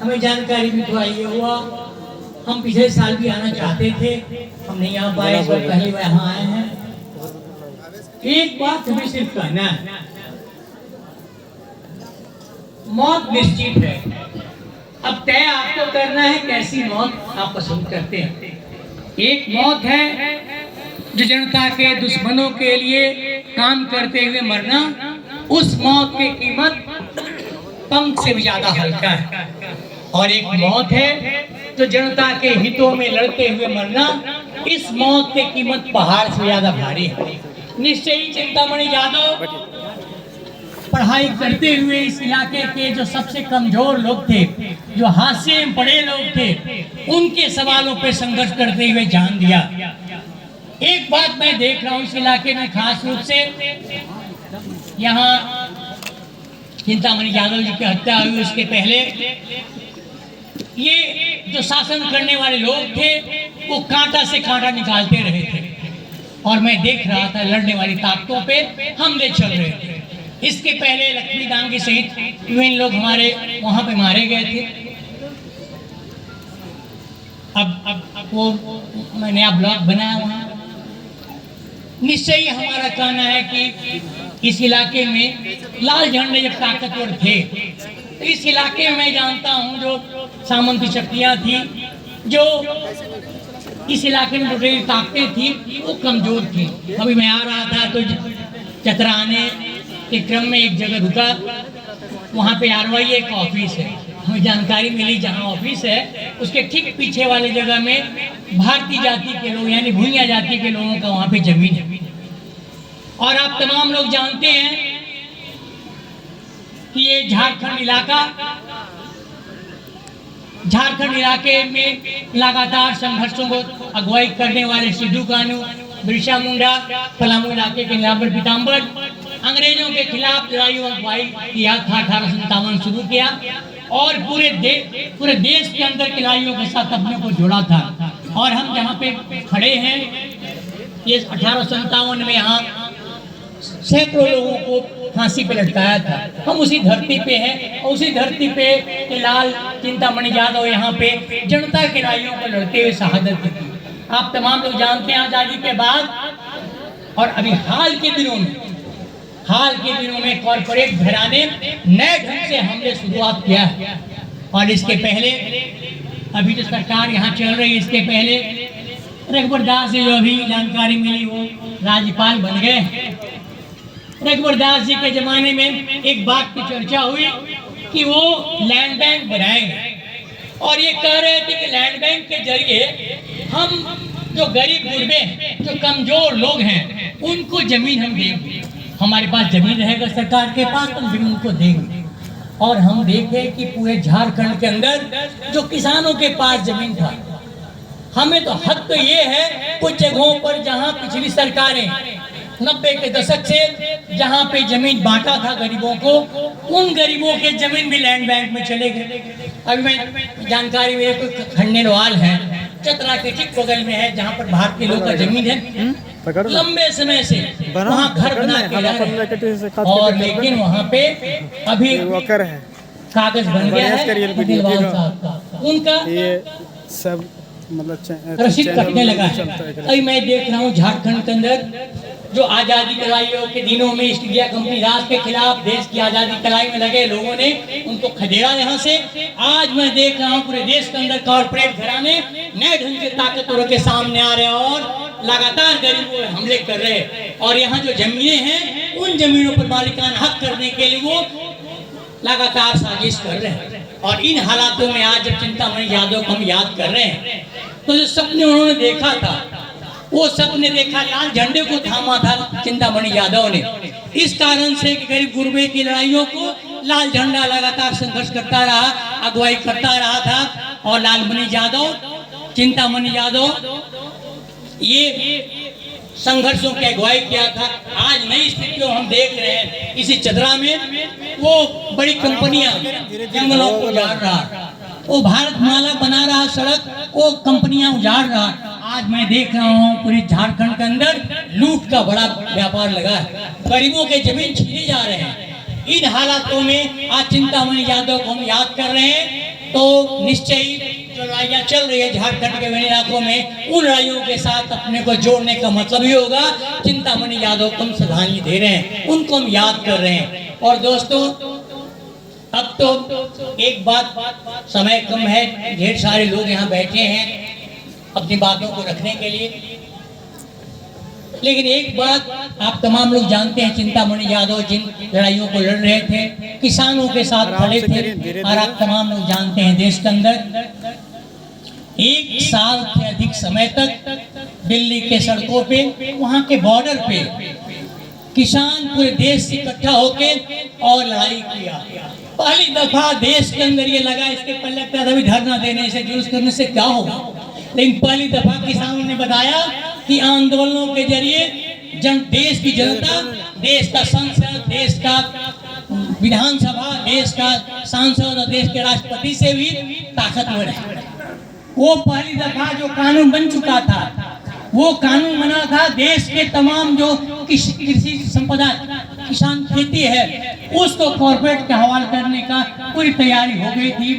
हमें जानकारी भी थोड़ा ये हुआ, हम पिछले साल भी आना चाहते थे, हम नहीं आ पाए, इस बार पहली बार यहाँ आए हैं। एक बात हमें सिर्फ कहना है, मौत निश्चित है, अब तय आपको करना है कैसी मौत आप पसंद करते हैं। एक मौत है जो जनता के दुश्मनों के लिए काम करते हुए मरना, उस मौत की कीमत पंख से भी ज्यादा हल्का है। और एक मौत है जो जनता के हितों में लड़ते हुए मरना, इस मौत की कीमत पहाड़ से ज्यादा भारी है। निश्चय ही चिंतामणि यादव पढ़ाई करते हुए इस इलाके के जो सबसे कमजोर लोग थे, जो हाशिए में पड़े लोग थे, उनके सवालों पे संघर्ष करते हुए जान दिया। एक बात मैं देख रहा हूँ इस इलाके में, खास रूप से यहाँ चिंतामणि यादव जी की हत्या हुई, उसके पहले ये जो शासन करने वाले लोग थे वो कांटा से कांटा निकालते रहे थे, और मैं देख रहा था लड़ने वाली ताकतों पे हमले चल रहे थे। इसके पहले लक्ष्मी डांगी सहित इन लोग हमारे वहां पे मारे गए थे। अब वो मैं नया ब्लॉक बनाया वहां। निश्चय ही हमारा कहना है कि इस इलाके में लाल झंडे जब ताकतवर थे, तो इस इलाके में मैं जानता हूं जो सामंती शक्तियां थी, जो इस इलाके में लुटेरी ताकतें थी, वो कमजोर थी। अभी मैं आ रहा था तो चतराने के क्रम में एक जगह रुका, वहाँ पे आरवाई एक ऑफिस है, हमें जानकारी मिली जहाँ ऑफिस है उसके ठीक पीछे वाले जगह में भारतीय जाति के लोग यानी भूइया जाति के लोगों का वहाँ पे जमीन है। और आप तमाम लोग जानते हैं कि ये झारखंड इलाके में लगातार संघर्षों को अगुवाई करने वाले सिद्धू कानू, बिरसा मुंडा, पलामू इलाके के नीलांबर पीताम्बर अंग्रेजों के खिलाफ लड़ाइयों अगुवाई किया था। 1857 शुरू किया और पूरे देश के अंदर की लड़ाइयों के साथ अपने को जोड़ा था। और हम जहाँ पे खड़े हैं, ये 1857 में यहाँ सैकड़ों लोगों को फांसी पे लटकाया था। हम उसी धरती पे हैं और उसी धरती पे लाल चिंतामणि यादव यहाँ पे जनता की लड़ाइयों को लड़ते हुए शहादत दी। आप तमाम लोग जानते हैं आजादी के बाद और अभी हाल के दिनों में कॉर्पोरेट घराने नए ढंग से हमने शुरुआत किया है। और इसके पहले अभी जो सरकार यहाँ चल रही है, इसके पहले रघुवर दास जी जो अभी जानकारी मिली वो राज्यपाल बन गए। रघुवर दास जी के जमाने में एक बात की चर्चा हुई कि वो लैंड बैंक बनाएंगे और ये कह रहे थे कि लैंड बैंक के जरिए हम जो गरीब गुरबे जो कमजोर लोग हैं उनको जमीन हम देंगे, हमारे पास जमीन रहेगा सरकार के पास, तो जमीन उनको देंगे। और हम देखे कि पूरे झारखंड के अंदर जो किसानों के पास जमीन था, हमें तो हक तो ये है कुछ जगहों पर जहां पिछली सरकारें 90 के दशक से जहां पे जमीन बांटा था गरीबों को, उन गरीबों के जमीन भी लैंड बैंक में चले गए। अभी मैं जानकारी में कोई खंडेलवाल है चतरा के ठीक बगल में है जहां पर भारतीय लोग का जमीन है, लंबे समय से वहाँ घर बना के रह रहे हैं और लेकिन वहाँ पे अभी कागज बन गया है उनका सब मतलब रसीद कटने लगा है। अभी मैं देख रहा हूँ झारखंड के अंदर जो आजादी की लड़ाइयों के दिनों में ईस्ट इंडिया कंपनी राज के खिलाफ देश की आजादी की लड़ाई में लगे लोगों ने उनको खदेड़ा यहाँ से। आज मैं देख रहा हूँ पूरे देश के अंदर कॉर्पोरेट घराने नए ढंग के ताकतवरों के सामने आ रहे हैं और लगातार गरीबों पर हमले कर रहे हैं। और यहाँ जो जमीनें हैं उन जमीनों पर मालिकाना हक करने के लिए वो लगातार साजिश कर रहे हैं। और इन हालातों में आज जब चिंतामणि यादव को हम याद कर रहे हैं तो जो सपने उन्होंने देखा था वो सपने देखा, लाल झंडे को थामा था चिंतामणि यादव ने, इस कारण से कि गरीब गुरबे की लड़ाइयों को लाल झंडा लगातार संघर्ष करता रहा, अगुवाई करता रहा था। और लालमणि यादव, चिंतामणि यादव ये संघर्षों की अगुवाई किया था। आज नई स्थितियों हम देख रहे हैं, इसी चतरा में वो बड़ी कंपनियां जंगलों को उजाड़ रहा, वो भारतमाला बना रहा सड़क, वो कंपनियां उजाड़ रहा। आज मैं देख रहा हूँ पूरे झारखंड के अंदर लूट का बड़ा व्यापार लगा है, गरीबों के जमीन छीने जा रहे हैं। इन हालातों में आज चिंतामणि यादव को हम याद कर रहे हैं तो निश्चय ही जो लड़ाइयाँ चल रही है झारखंड के विभिन्न इलाकों में, उन लड़ाइयों के साथ अपने को जोड़ने का मतलब ही होगा चिंतामणि यादव को हम श्रद्धांजलि दे रहे हैं, उनको हम याद कर रहे हैं। और दोस्तों अब तो एक बात, समय कम है, ढेर सारे लोग यहाँ बैठे हैं अपनी बातों को रखने के लिए, लेकिन एक बात आप तमाम लोग जानते हैं, चिंतामणि यादव जिन लड़ाइयों को लड़ रहे थे, किसानों के साथ खड़े थे, और आप तमाम लोग जानते हैं देश के अंदर 1 साल से अधिक समय तक दिल्ली के सड़कों पे, वहाँ के बॉर्डर पे किसान पूरे देश से इकट्ठा होके और लड़ाई किया। पहली दफा देश के अंदर ये लगा, इसके पहले लगता था धरना देने से, जुलूस करने से क्या होगा, लेकिन पहली दफा किसानों ने बताया कि आंदोलनों के जरिए देश की जनता, देश का संसद, देश का विधानसभा, देश का सांसद और देश के राष्ट्रपति से भी ताकतवर है। वो पहली दफा जो कानून बन चुका था, वो कानून बना था देश के तमाम जो कृषि संपदा किसान खेती है उसको कॉर्पोरेट के हवाले करने का पूरी तैयारी हो गई थी।